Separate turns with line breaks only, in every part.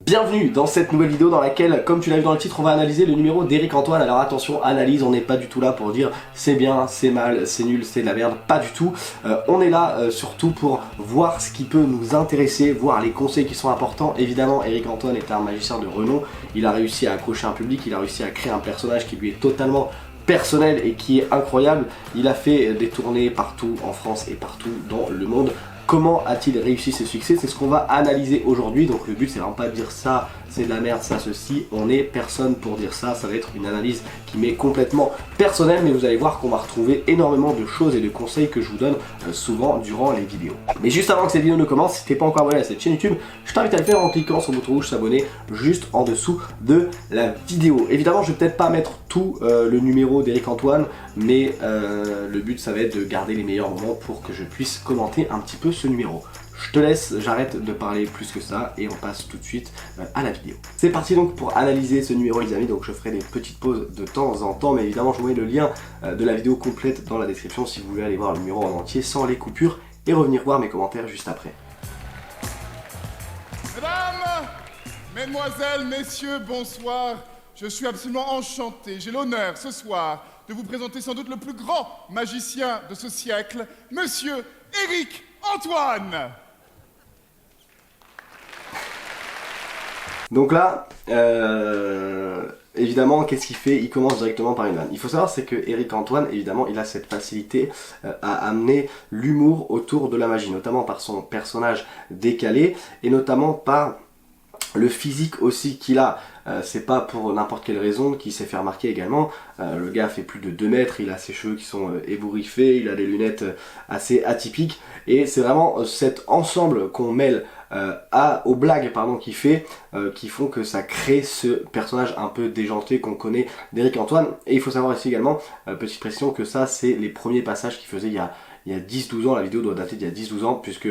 Bienvenue dans cette nouvelle vidéo dans laquelle, comme tu l'as vu dans le titre, on va analyser le numéro d'Eric Antoine. Alors attention, analyse, on n'est pas du tout là pour dire c'est bien, c'est mal, c'est nul, c'est de la merde, pas du tout. On est là surtout pour voir ce qui peut nous intéresser, voir les conseils qui sont importants. Évidemment, Eric Antoine est un magicien de renom, il a réussi à accrocher un public, il a réussi à créer un personnage qui lui est totalement personnel et qui est incroyable. Il a fait des tournées partout en France et partout dans le monde. Comment a-t-il réussi ses succès? C'est ce qu'on va analyser aujourd'hui. Donc le but c'est vraiment pas de dire ça c'est de la merde, ça ceci, on est personne pour dire ça. Ça va être une analyse qui m'est complètement personnelle, mais vous allez voir qu'on va retrouver énormément de choses et de conseils que je vous donne souvent durant les vidéos. Mais juste avant que cette vidéo ne commence, si t'es pas encore abonné à cette chaîne YouTube, je t'invite à le faire en cliquant sur le bouton rouge s'abonner juste en dessous de la vidéo. Évidemment je vais peut-être pas mettre tout le numéro d'Eric Antoine, mais le but ça va être de garder les meilleurs moments pour que je puisse commenter un petit peu ce numéro. Je te laisse, j'arrête de parler plus que ça et on passe tout de suite à la vidéo. C'est parti donc pour analyser ce numéro les amis, donc je ferai des petites pauses de temps en temps, mais évidemment je vous mets le lien de la vidéo complète dans la description si vous voulez aller voir le numéro en entier sans les coupures et revenir voir mes commentaires juste après.
Mesdames, mesdemoiselles, messieurs, bonsoir. Je suis absolument enchanté. J'ai l'honneur ce soir de vous présenter sans doute le plus grand magicien de ce siècle, Monsieur Eric Antoine.
Donc là, évidemment, qu'est-ce qu'il fait? Il commence directement par une vanne. Il faut savoir, c'est que Eric Antoine, évidemment, il a cette facilité à amener l'humour autour de la magie, notamment par son personnage décalé et notamment par le physique aussi qu'il a. C'est pas pour n'importe quelle raison qu'il s'est fait remarquer également. Le gars fait plus de 2 mètres, il a ses cheveux qui sont ébouriffés, il a des lunettes assez atypiques et c'est vraiment cet ensemble qu'on mêle aux blagues qu'il fait qui font que ça crée ce personnage un peu déjanté qu'on connaît d'Eric Antoine. Et il faut savoir ici également, petite précision, que ça c'est les premiers passages qu'il faisait il y a 10-12 ans. La vidéo doit dater d'il y a 10-12 ans puisque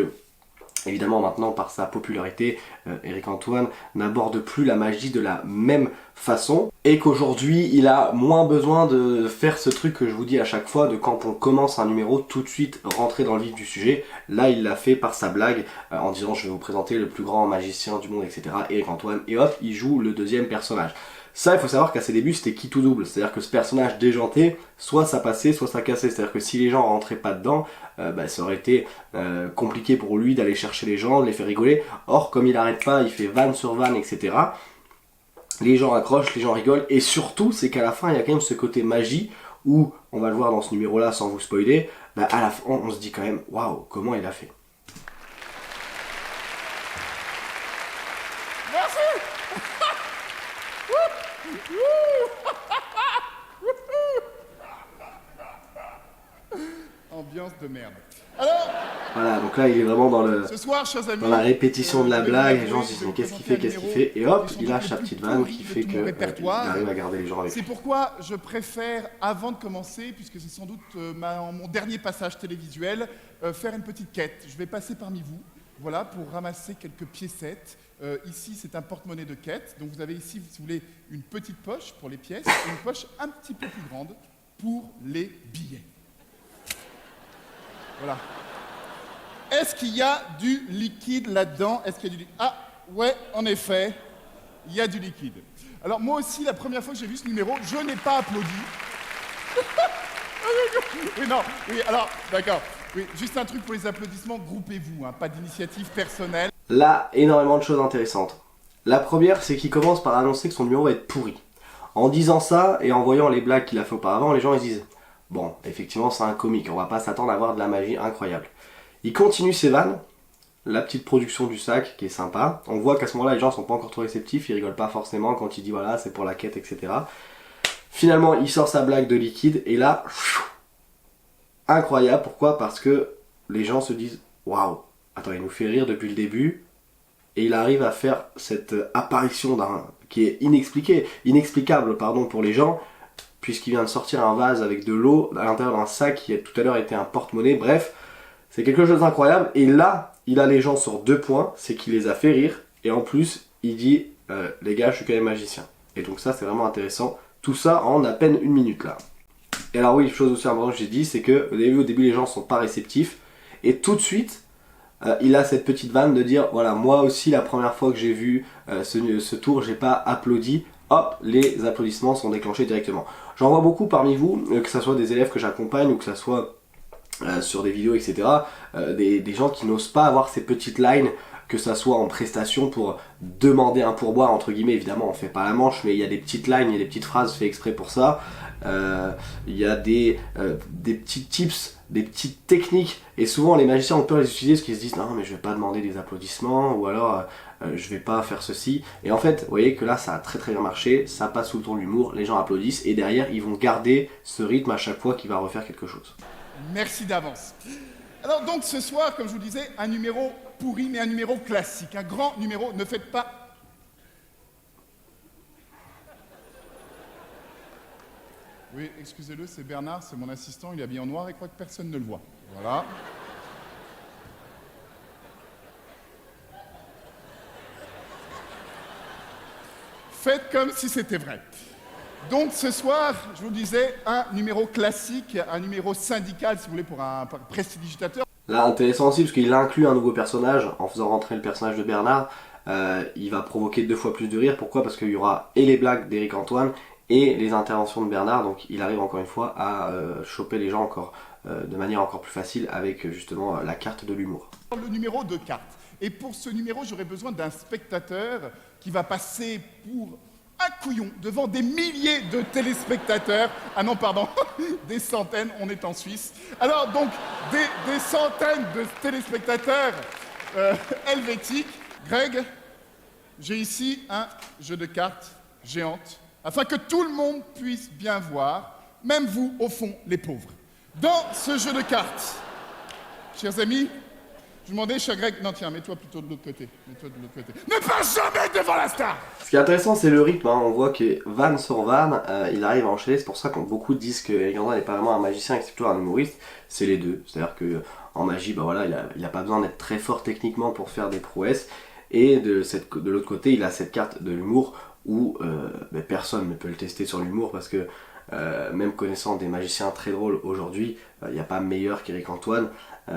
évidemment maintenant par sa popularité, Eric Antoine n'aborde plus la magie de la même façon et qu'aujourd'hui il a moins besoin de faire ce truc que je vous dis à chaque fois de quand on commence un numéro tout de suite rentrer dans le vif du sujet. Là il l'a fait par sa blague en disant je vais vous présenter le plus grand magicien du monde etc. Eric Antoine, et hop il joue le deuxième personnage. Ça, il faut savoir qu'à ses débuts, c'était qui tout double. C'est-à-dire que ce personnage déjanté, soit ça passait, soit ça cassait. C'est-à-dire que si les gens rentraient pas dedans, ça aurait été compliqué pour lui d'aller chercher les gens, de les faire rigoler. Or, comme il n'arrête pas, il fait vanne sur vanne, etc. Les gens accrochent, les gens rigolent. Et surtout, c'est qu'à la fin, il y a quand même ce côté magie où, on va le voir dans ce numéro-là sans vous spoiler, à la fin, on se dit quand même, waouh, comment il a fait.
Ambiance de merde. Alors,
voilà, donc là il est vraiment dans,
ce soir, chers amis,
dans la répétition de la blague. Les gens se disent mais qu'est-ce qu'il fait, et hop, il lâche sa petite vanne qui fait qu'il arrive à garder les gens avec lui.
C'est pourquoi je préfère, avant de commencer, puisque c'est sans doute mon dernier passage télévisuel, faire une petite quête. Je vais passer parmi vous, voilà, pour ramasser quelques piécettes. Ici, c'est un porte-monnaie de quête. Donc vous avez ici, si vous voulez, une petite poche pour les pièces et une poche un petit peu plus grande pour les billets. Voilà. Est-ce qu'il y a du liquide là-dedans? Est-ce qu'il y a du liquide? Ah, ouais, en effet, il y a du liquide. Alors moi aussi, la première fois que j'ai vu ce numéro, je n'ai pas applaudi. Oui, non, oui, alors, d'accord. Oui, juste un truc pour les applaudissements, groupez-vous, hein, pas d'initiative personnelle.
Là, énormément de choses intéressantes. La première, c'est qu'il commence par annoncer que son numéro va être pourri. En disant ça, et en voyant les blagues qu'il a fait auparavant, les gens ils se disent bon, effectivement c'est un comique, on va pas s'attendre à avoir de la magie incroyable. Il continue ses vannes, la petite production du sac qui est sympa. On voit qu'à ce moment-là les gens sont pas encore trop réceptifs, ils rigolent pas forcément quand il dit voilà c'est pour la quête etc. Finalement il sort sa blague de liquide et là, incroyable. Pourquoi? Parce que les gens se disent waouh, attends il nous fait rire depuis le début et il arrive à faire cette apparition qui est inexplicable pour les gens, puisqu'il vient de sortir un vase avec de l'eau à l'intérieur d'un sac qui a tout à l'heure été un porte-monnaie. Bref, c'est quelque chose d'incroyable. Et là, il a les gens sur 2 points, c'est qu'il les a fait rire. Et en plus, il dit les gars, je suis quand même magicien. Et donc ça, c'est vraiment intéressant. Tout ça en à peine 1 minute là. Et alors oui, chose aussi importante que j'ai dit, c'est que au début, les gens sont pas réceptifs. Et tout de suite, il a cette petite vanne de dire voilà, moi aussi la première fois que j'ai vu ce tour, j'ai pas applaudi, hop, les applaudissements sont déclenchés directement. J'en vois beaucoup parmi vous, que ce soit des élèves que j'accompagne ou que ce soit sur des vidéos, etc., des gens qui n'osent pas avoir ces petites lines, que ça soit en prestation pour demander un pourboire, entre guillemets. Évidemment on fait pas la manche, mais il y a des petites lines, il y a des petites phrases faites exprès pour ça. Il y a des petits tips, des petites techniques, et souvent les magiciens ont peur de les utiliser parce qu'ils se disent non mais je vais pas demander des applaudissements, ou alors je vais pas faire ceci, et en fait vous voyez que là ça a très très bien marché, ça passe sous le ton de l'humour, les gens applaudissent, et derrière ils vont garder ce rythme à chaque fois qu'il va refaire quelque chose.
Merci d'avance. Alors donc ce soir, comme je vous disais, un numéro pourri, mais un numéro classique, un grand numéro. Ne faites pas... Oui, excusez-le, c'est Bernard, c'est mon assistant, il est habillé en noir et croit que personne ne le voit. Voilà. Faites comme si c'était vrai. Donc ce soir, je vous le disais, un numéro classique, un numéro syndical, si vous voulez, pour un prestidigitateur.
Là, intéressant aussi, parce qu'il inclut un nouveau personnage, en faisant rentrer le personnage de Bernard, il va provoquer 2 fois plus de rire. Pourquoi? Parce qu'il y aura et les blagues d'Éric Antoine, et les interventions de Bernard, donc il arrive encore une fois à choper les gens encore de manière encore plus facile avec justement la carte de l'humour.
Le numéro de carte. Et pour ce numéro, j'aurais besoin d'un spectateur qui va passer pour un couillon devant des milliers de téléspectateurs. Ah non, pardon, des centaines, on est en Suisse. Alors donc, des centaines de téléspectateurs helvétiques. Greg, j'ai ici un jeu de cartes géante, afin que tout le monde puisse bien voir, même vous, au fond, les pauvres. Dans ce jeu de cartes, chers amis, je vous demandais, cher Greg, non tiens, mets-toi plutôt de l'autre côté. Mets-toi de l'autre côté. Ne pas jamais devant la star!
Ce qui est intéressant, c'est le rythme, hein. On voit que van sur van, il arrive à enchaîner. C'est pour ça que beaucoup disent que Éric Antoine n'est pas vraiment un magicien, et que c'est plutôt un humoriste. C'est les deux. C'est-à-dire que en magie, bah voilà, il a pas besoin d'être très fort techniquement pour faire des prouesses. Et de l'autre côté, il a cette carte de l'humour où personne ne peut le tester sur l'humour, parce que même connaissant des magiciens très drôles aujourd'hui, il n'y a pas meilleur qu'Éric Antoine.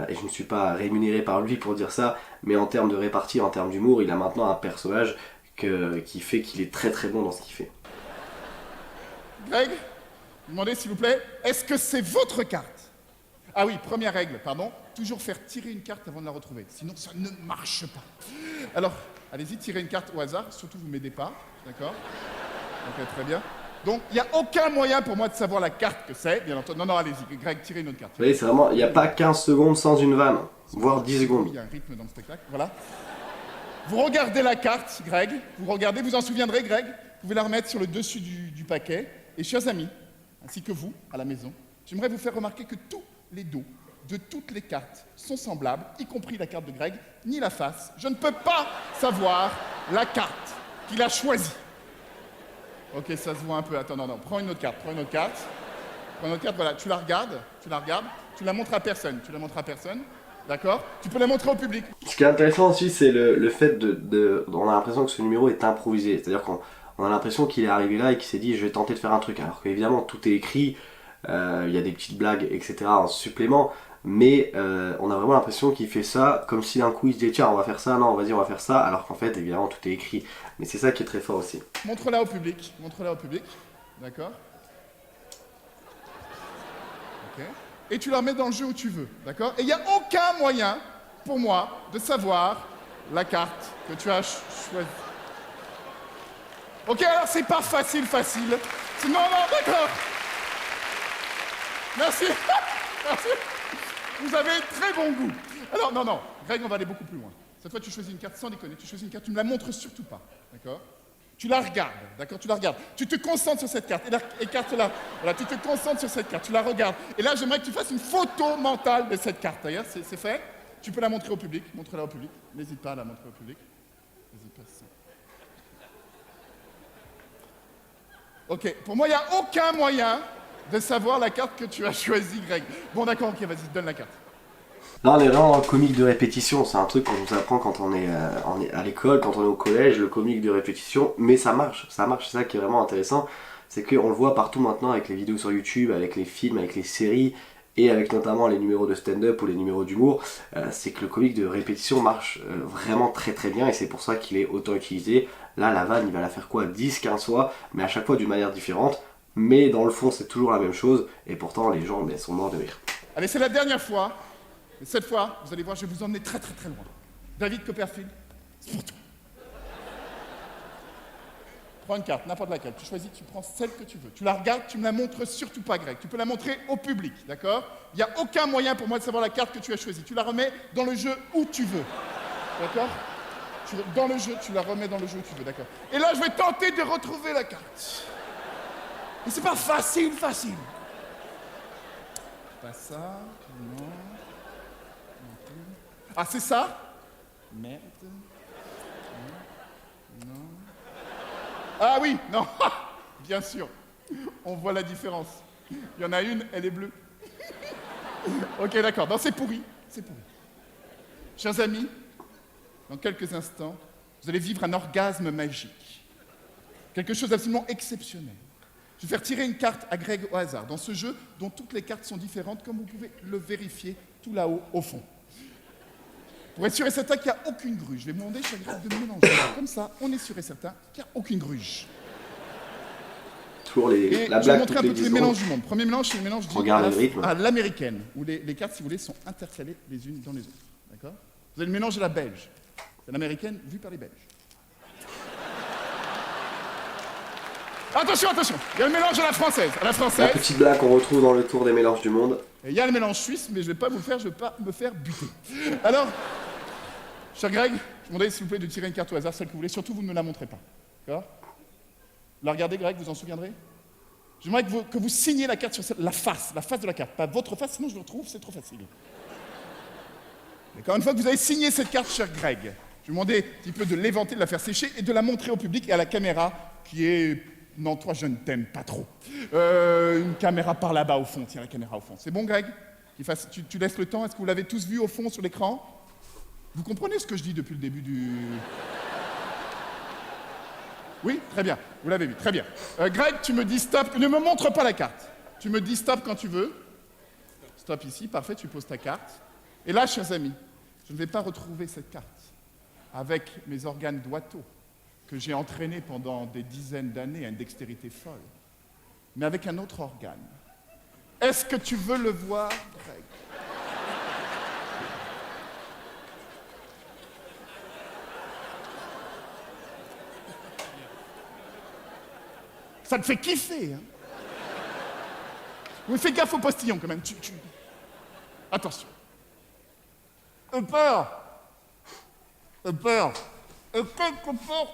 Et je ne suis pas rémunéré par lui pour dire ça, mais en termes de répartie, en termes d'humour, il a maintenant un personnage qui fait qu'il est très très bon dans ce qu'il fait.
Greg, je vous demandais s'il vous plaît, est-ce que c'est votre carte? Ah oui, première règle, pardon, toujours faire tirer une carte avant de la retrouver, sinon ça ne marche pas. Alors, allez-y, tirez une carte au hasard, surtout vous ne m'aidez pas, d'accord? Ok, très bien. Donc, il n'y a aucun moyen pour moi de savoir la carte que c'est, bien entendu. Non, non, allez-y, Greg, tirez une autre carte.
Vous voyez, c'est vraiment, il n'y a pas 15 secondes sans une vanne, voire 10 secondes.
Il y a un rythme dans le spectacle, voilà. Vous regardez la carte, Greg, vous regardez, vous en souviendrez, Greg, vous pouvez la remettre sur le dessus du paquet. Et chers amis, ainsi que vous, à la maison, j'aimerais vous faire remarquer que tous les dos de toutes les cartes sont semblables, y compris la carte de Greg, ni la face. Je ne peux pas savoir la carte qu'il a choisie. Ok, ça se voit un peu. Attends, non, prends une autre carte, Prends une autre carte, voilà, tu la regardes, tu la montres à personne, d'accord? Tu peux la montrer au public.
Ce qui est intéressant aussi, c'est le fait on a l'impression que ce numéro est improvisé. C'est-à-dire qu'on a l'impression qu'il est arrivé là et qu'il s'est dit je vais tenter de faire un truc. Alors qu'évidemment tout est écrit, il y a des petites blagues, etc. en supplément. Mais on a vraiment l'impression qu'il fait ça comme si d'un coup il se dit tiens on va faire ça, non vas-y on va faire ça, alors qu'en fait évidemment tout est écrit. Mais c'est ça qui est très fort aussi.
Montre-la au public, d'accord? Ok. Et tu la remets dans le jeu où tu veux, d'accord? Et il n'y a aucun moyen pour moi de savoir la carte que tu as choisie. Ok, alors c'est pas facile. Non, d'accord. Merci. Merci. Vous avez très bon goût. Alors, non, Greg, on va aller beaucoup plus loin. Cette fois, tu choisis une carte, sans déconner, tu choisis une carte, tu ne me la montres surtout pas, d'accord? Tu la regardes, d'accord? Tu la regardes. Tu te concentres sur cette carte, et carte-là. Voilà, tu te concentres sur cette carte, tu la regardes. Et là, j'aimerais que tu fasses une photo mentale de cette carte, d'ailleurs, c'est fait. Tu peux la montrer au public, montre-la au public. N'hésite pas à la montrer au public. N'hésite pas, c'est ça. Ok, pour moi, il n'y a aucun moyen de savoir la carte que tu as choisie, Greg. Bon, d'accord, ok, vas-y, donne la carte.
Là, on est vraiment dans le comique de répétition. C'est un truc qu'on nous apprend quand on est à l'école, quand on est au collège, le comique de répétition. Mais ça marche. C'est ça qui est vraiment intéressant. C'est qu'on le voit partout maintenant avec les vidéos sur YouTube, avec les films, avec les séries. et avec notamment les numéros de stand-up ou les numéros d'humour, c'est que le comique de répétition marche vraiment très très bien et c'est pour ça qu'il est autant utilisé. Là la vanne il va la faire quoi 10-15 fois, mais à chaque fois d'une manière différente, mais dans le fond c'est toujours la même chose et pourtant les gens sont morts de rire.
Allez, c'est la dernière fois, et cette fois, vous allez voir, je vais vous emmener très très très loin. David Copperfield, c'est pour toi. Prends une carte, n'importe laquelle, tu choisis, tu prends celle que tu veux. Tu la regardes, tu me la montres surtout pas, Greg. Tu peux la montrer au public, d'accord? Il n'y a aucun moyen pour moi de savoir la carte que tu as choisie. Tu la remets dans le jeu où tu veux, d'accord? Dans le jeu, tu la remets dans le jeu où tu veux, d'accord? Et là, je vais tenter de retrouver la carte. Mais c'est pas facile. Pas ça, non. Non plus. Ah, c'est ça? Merde. Non. Ah oui, non. Bien sûr. On voit la différence. Il y en a une, elle est bleue. Ok, d'accord. Non, c'est pourri. C'est pourri. Chers amis, dans quelques instants, vous allez vivre un orgasme magique. Quelque chose d'absolument exceptionnel. Je vais faire tirer une carte à Greg au hasard, dans ce jeu dont toutes les cartes sont différentes, comme vous pouvez le vérifier tout là-haut, au fond. Pour être sûr et certain qu'il n'y a aucune gruge, je vais demander chaque Greg de mélanger. Comme ça, on est sûr et certain qu'il n'y a aucune gruge.
Toujours
Et
la
je vais
blague
montrer un peu tous les mélanges du monde. Premier mélange, c'est le mélange à l'américaine, où les cartes, si vous voulez, sont intercalées les unes dans les autres. D'accord? Vous avez le mélange à la belge. C'est l'américaine vue par les Belges. Attention, il y a le mélange à la française.
La petite blague qu'on retrouve dans le tour des mélanges du monde.
Et il y a le mélange suisse, mais je vais pas vous le faire, je vais pas me faire buter. Alors, cher Greg, je vous demanderai s'il vous plaît de tirer une carte au hasard, celle que vous voulez, surtout vous ne me la montrez pas. D'accord? La regardez, Greg, vous en souviendrez? J'aimerais que vous signiez la carte sur la face de la carte, pas votre face, sinon je le retrouve, c'est trop facile. D'accord, une fois que vous avez signé cette carte, cher Greg, je vais vous demander un petit peu de l'éventer, de la faire sécher et de la montrer au public et à la caméra qui est... Non, toi, je ne t'aime pas trop. Une caméra par là-bas, au fond. Tiens, la caméra au fond. C'est bon, Greg? Tu laisses le temps. Est-ce que vous l'avez tous vu au fond sur l'écran? Vous comprenez ce que je dis depuis le début du... Oui? Très bien. Vous l'avez vu. Très bien. Greg, tu me dis stop. Ne me montre pas la carte. Tu me dis stop quand tu veux. Stop ici. Parfait, tu poses ta carte. Et là, chers amis, je ne vais pas retrouver cette carte avec mes organes doigtaux que j'ai entraîné pendant des dizaines d'années à une dextérité folle, mais avec un autre organe. Est-ce que tu veux le voir, Greg? Ça te fait kiffer, hein? Oui, fais gaffe au postillon, quand même. Attention. Peur. Et quelque part,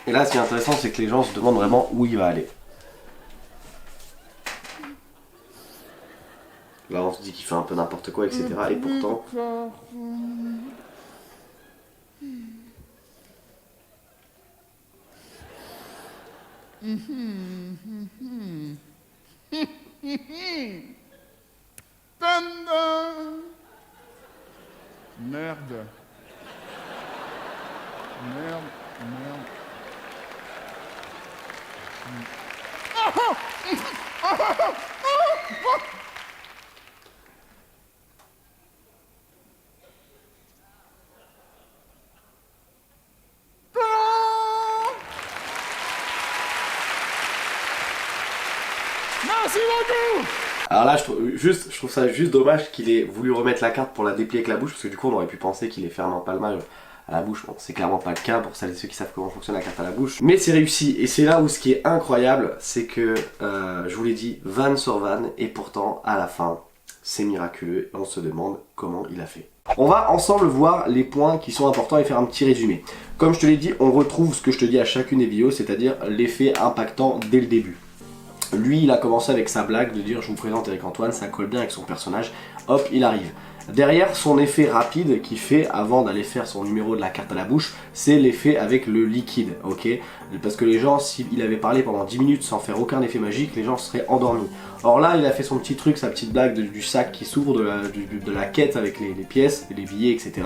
Et là, ce qui est intéressant, c'est que les gens se demandent vraiment où il va aller. Là, on se dit qu'il fait un peu n'importe quoi, etc. Et pourtant...
Merde. Merci beaucoup.
Alors là, je trouve ça juste dommage qu'il ait voulu remettre la carte pour la déplier avec la bouche, parce que du coup, on aurait pu penser qu'il ait fait un empalmage à la bouche. Bon, c'est clairement pas le cas pour celles et ceux qui savent comment fonctionne la carte à la bouche. Mais c'est réussi, et c'est là où ce qui est incroyable, c'est que, je vous l'ai dit, vanne sur vanne, et pourtant, à la fin, c'est miraculeux, et on se demande comment il a fait. On va ensemble voir les points qui sont importants et faire un petit résumé. Comme je te l'ai dit, on retrouve ce que je te dis à chacune des vidéos, c'est-à-dire l'effet impactant dès le début. Lui, il a commencé avec sa blague de dire je vous présente Eric Antoine, ça colle bien avec son personnage, hop, il arrive. Derrière, son effet rapide qu'il fait avant d'aller faire son numéro de la carte à la bouche, c'est l'effet avec le liquide, ok? parce que les gens, s'il avait parlé pendant 10 minutes sans faire aucun effet magique, les gens seraient endormis. Or là, il a fait son petit truc, sa petite blague du sac qui s'ouvre, de la quête avec les pièces, les billets, etc.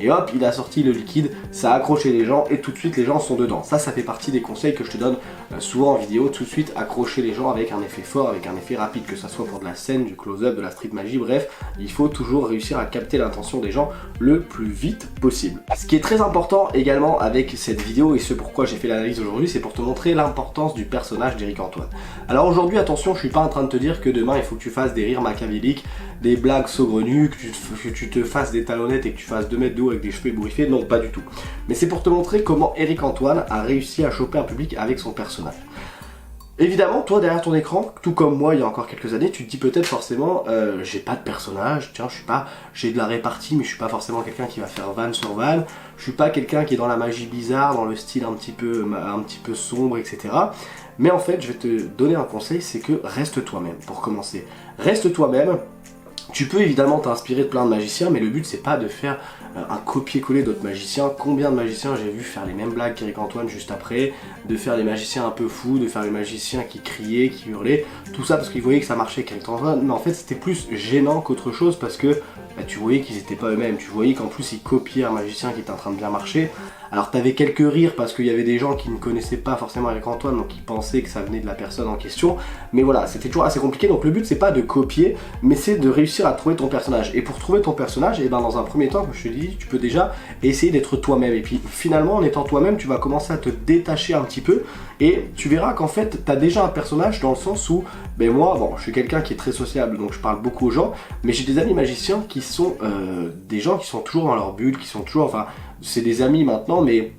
Et hop, il a sorti le liquide, ça a accroché les gens et tout de suite les gens sont dedans. Ça fait partie des conseils que je te donne souvent en vidéo, tout de suite accrocher les gens avec un effet fort, avec un effet rapide, que ça soit pour de la scène, du close-up, de la street magie, bref, il faut toujours réussir à capter l'intention des gens le plus vite possible. Ce qui est très important également avec cette vidéo et ce pourquoi j'ai fait l'analyse aujourd'hui, c'est pour te montrer l'importance du personnage d'Éric Antoine. Alors aujourd'hui, attention, je suis pas en train de te dire que demain il faut que tu fasses des rires machiavéliques, des blagues saugrenues, que tu te fasses des talonnettes et que tu fasses 2 mètres de haut avec des cheveux ébouriffés, non pas du tout. Mais c'est pour te montrer comment Éric Antoine a réussi à choper un public avec son personnage. Évidemment, toi derrière ton écran, tout comme moi il y a encore quelques années, tu te dis peut-être forcément j'ai pas de personnage, tiens j'ai de la répartie mais je suis pas forcément quelqu'un qui va faire van sur van, je suis pas quelqu'un qui est dans la magie bizarre, dans le style un petit peu sombre, etc. Mais en fait je vais te donner un conseil, c'est que reste toi-même pour commencer. Reste toi-même. Tu peux évidemment t'inspirer de plein de magiciens, mais le but c'est pas de faire un copier-coller d'autres magiciens. Combien de magiciens j'ai vu faire les mêmes blagues qu'Éric Antoine juste après, de faire des magiciens un peu fous, de faire des magiciens qui criaient, qui hurlaient, tout ça parce qu'ils voyaient que ça marchait avec Éric Antoine, mais en fait c'était plus gênant qu'autre chose parce que tu voyais qu'ils étaient pas eux-mêmes, tu voyais qu'en plus ils copiaient un magicien qui était en train de bien marcher. Alors t'avais quelques rires parce qu'il y avait des gens qui ne connaissaient pas forcément Éric Antoine, donc ils pensaient que ça venait de la personne en question, mais voilà, c'était toujours assez compliqué, donc le but c'est pas de copier, mais c'est de réussir à trouver ton personnage. Et pour trouver ton personnage, et ben dans un premier temps, comme je te dis, tu peux déjà essayer d'être toi-même, et puis finalement en étant toi-même, tu vas commencer à te détacher un petit peu, et tu verras qu'en fait, t'as déjà un personnage dans le sens où, ben moi, bon, je suis quelqu'un qui est très sociable, donc je parle beaucoup aux gens, mais j'ai des amis magiciens qui sont des gens qui sont toujours dans leur bulle, qui sont toujours, enfin, c'est des amis maintenant, mais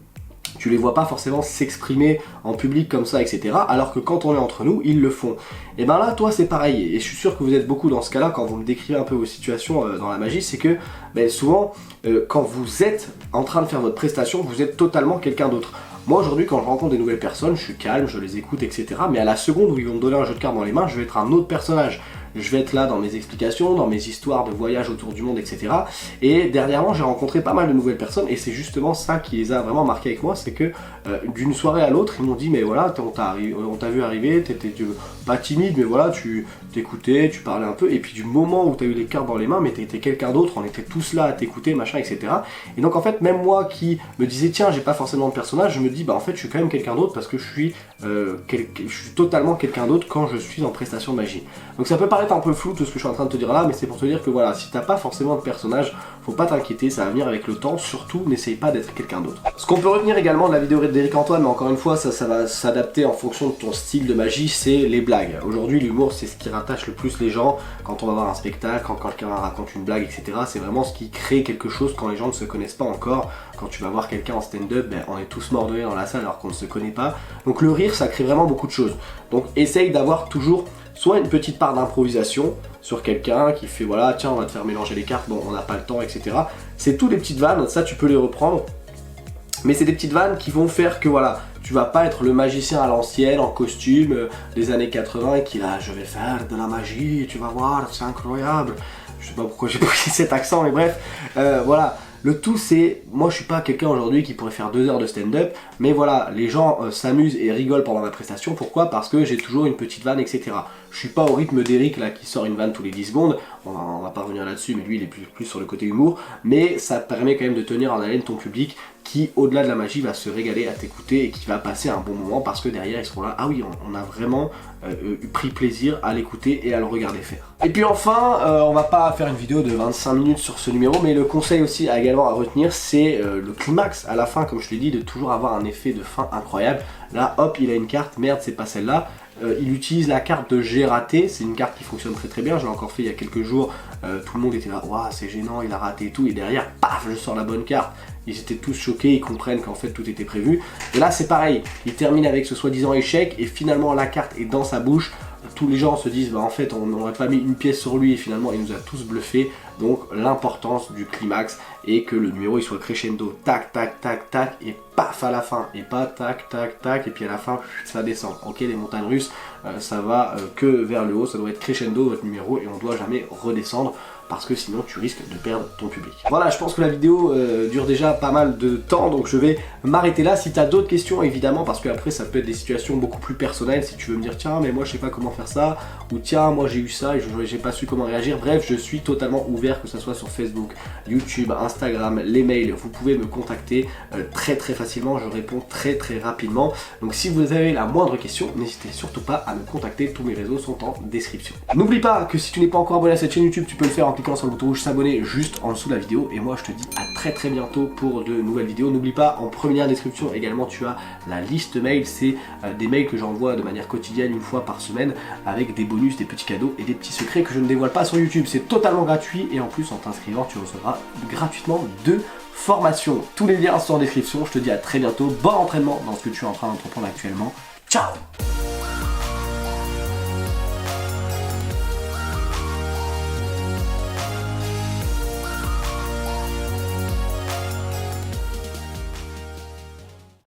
tu les vois pas forcément s'exprimer en public comme ça, etc. Alors que quand on est entre nous, ils le font. Et ben là, toi, c'est pareil. Et je suis sûr que vous êtes beaucoup dans ce cas-là, quand vous me décrivez un peu vos situations dans la magie, c'est que souvent, quand vous êtes en train de faire votre prestation, vous êtes totalement quelqu'un d'autre. Moi aujourd'hui quand je rencontre des nouvelles personnes, je suis calme, je les écoute, etc. Mais à la seconde où ils vont me donner un jeu de cartes dans les mains, je vais être un autre personnage. Je vais être là dans mes explications, dans mes histoires de voyage autour du monde, etc. Et dernièrement, j'ai rencontré pas mal de nouvelles personnes et c'est justement ça qui les a vraiment marqués avec moi, c'est que d'une soirée à l'autre, ils m'ont dit mais voilà, on t'a vu arriver, t'étais pas timide, mais voilà, tu t'écoutais, tu parlais un peu, et puis du moment où t'as eu les cartes dans les mains, mais t'étais quelqu'un d'autre, on était tous là à t'écouter, machin, etc. Et donc en fait, même moi qui me disais tiens, j'ai pas forcément de personnage, je me dis bah en fait, je suis quand même quelqu'un d'autre parce que je suis totalement quelqu'un d'autre quand je suis en prestation de magie. Donc ça peut paraître un peu flou tout ce que je suis en train de te dire là, mais c'est pour te dire que voilà, si t'as pas forcément de personnage, faut pas t'inquiéter, ça va venir avec le temps, surtout n'essaye pas d'être quelqu'un d'autre. Ce qu'on peut retenir également de la vidéo d'Éric Antoine, mais encore une fois, ça va s'adapter en fonction de ton style de magie, c'est les blagues. Aujourd'hui, l'humour, c'est ce qui rattache le plus les gens quand on va voir un spectacle, quand quelqu'un raconte une blague, etc. C'est vraiment ce qui crée quelque chose quand les gens ne se connaissent pas encore. Quand tu vas voir quelqu'un en stand-up, on est tous morts de rire dans la salle alors qu'on ne se connaît pas. Donc le rire, ça crée vraiment beaucoup de choses. Donc essaye d'avoir toujours soit une petite part d'improvisation sur quelqu'un qui fait voilà, tiens, on va te faire mélanger les cartes, bon, on n'a pas le temps, etc. C'est tous des petites vannes, ça tu peux les reprendre. Mais c'est des petites vannes qui vont faire que voilà, tu vas pas être le magicien à l'ancienne, en costume, des années 80, qui là, je vais faire de la magie, tu vas voir, c'est incroyable. Je sais pas pourquoi j'ai pris cet accent, mais bref, voilà. Le tout c'est, moi je suis pas quelqu'un aujourd'hui qui pourrait faire 2 heures de stand-up, mais voilà, les gens s'amusent et rigolent pendant ma prestation, pourquoi? Parce que j'ai toujours une petite vanne, etc. Je suis pas au rythme d'Eric là qui sort une vanne tous les 10 secondes, on va pas revenir là-dessus, mais lui il est plus sur le côté humour, mais ça permet quand même de tenir en haleine ton public qui, au-delà de la magie, va se régaler à t'écouter et qui va passer un bon moment parce que derrière ils seront là, ah oui, on a vraiment pris plaisir à l'écouter et à le regarder faire. Et puis enfin, on va pas faire une vidéo de 25 minutes sur ce numéro, mais le conseil aussi également à retenir, c'est le climax à la fin, comme je l'ai dit, de toujours avoir un effet de fin incroyable. Là, hop, il a une carte, merde, c'est pas celle-là. Il utilise la carte de j'ai raté, c'est une carte qui fonctionne très très bien, je l'ai encore fait il y a quelques jours, tout le monde était là, waouh c'est gênant, il a raté et tout, et derrière, paf, je sors la bonne carte, ils éta't tous choqués, ils comprennent qu'en fait tout était prévu, et là c'est pareil, il termine avec ce soi-disant échec, et finalement la carte est dans sa bouche, tous les gens se disent bah en fait on n'aurait pas mis une pièce sur lui et finalement il nous a tous bluffé. Donc l'importance du climax et que le numéro il soit crescendo, tac tac tac tac et paf à la fin, et pas tac tac tac et puis à la fin ça descend. Ok, les montagnes russes, ça va que vers le haut, ça doit être crescendo votre numéro et on doit jamais redescendre parce que sinon tu risques de perdre ton public. Voilà, je pense que la vidéo dure déjà pas mal de temps, donc je vais m'arrêter là. Si tu as d'autres questions évidemment, parce que après ça peut être des situations beaucoup plus personnelles, si tu veux me dire tiens mais moi je sais pas comment faire ça, ou tiens moi j'ai eu ça et j'ai pas su comment réagir, bref je suis totalement ouvert, que ce soit sur Facebook, YouTube, Instagram, les mails, vous pouvez me contacter très facilement, je réponds très rapidement. Donc si vous avez la moindre question, n'hésitez surtout pas à me contacter, tous mes réseaux sont en description. N'oublie pas que si tu n'es pas encore abonné à cette chaîne YouTube, tu peux le faire en cliquant sur le bouton rouge s'abonner juste en dessous de la vidéo, et moi je te dis à très bientôt pour de nouvelles vidéos. N'oublie pas, en première description également tu as la liste mail, c'est des mails que j'envoie de manière quotidienne une fois par semaine avec des bonus, des petits cadeaux et des petits secrets que je ne dévoile pas sur YouTube. C'est totalement gratuit et en plus en t'inscrivant tu recevras gratuitement 2 formations. Tous les liens sont en description, je te dis à très bientôt, bon entraînement dans ce que tu es en train d'entreprendre actuellement. Ciao!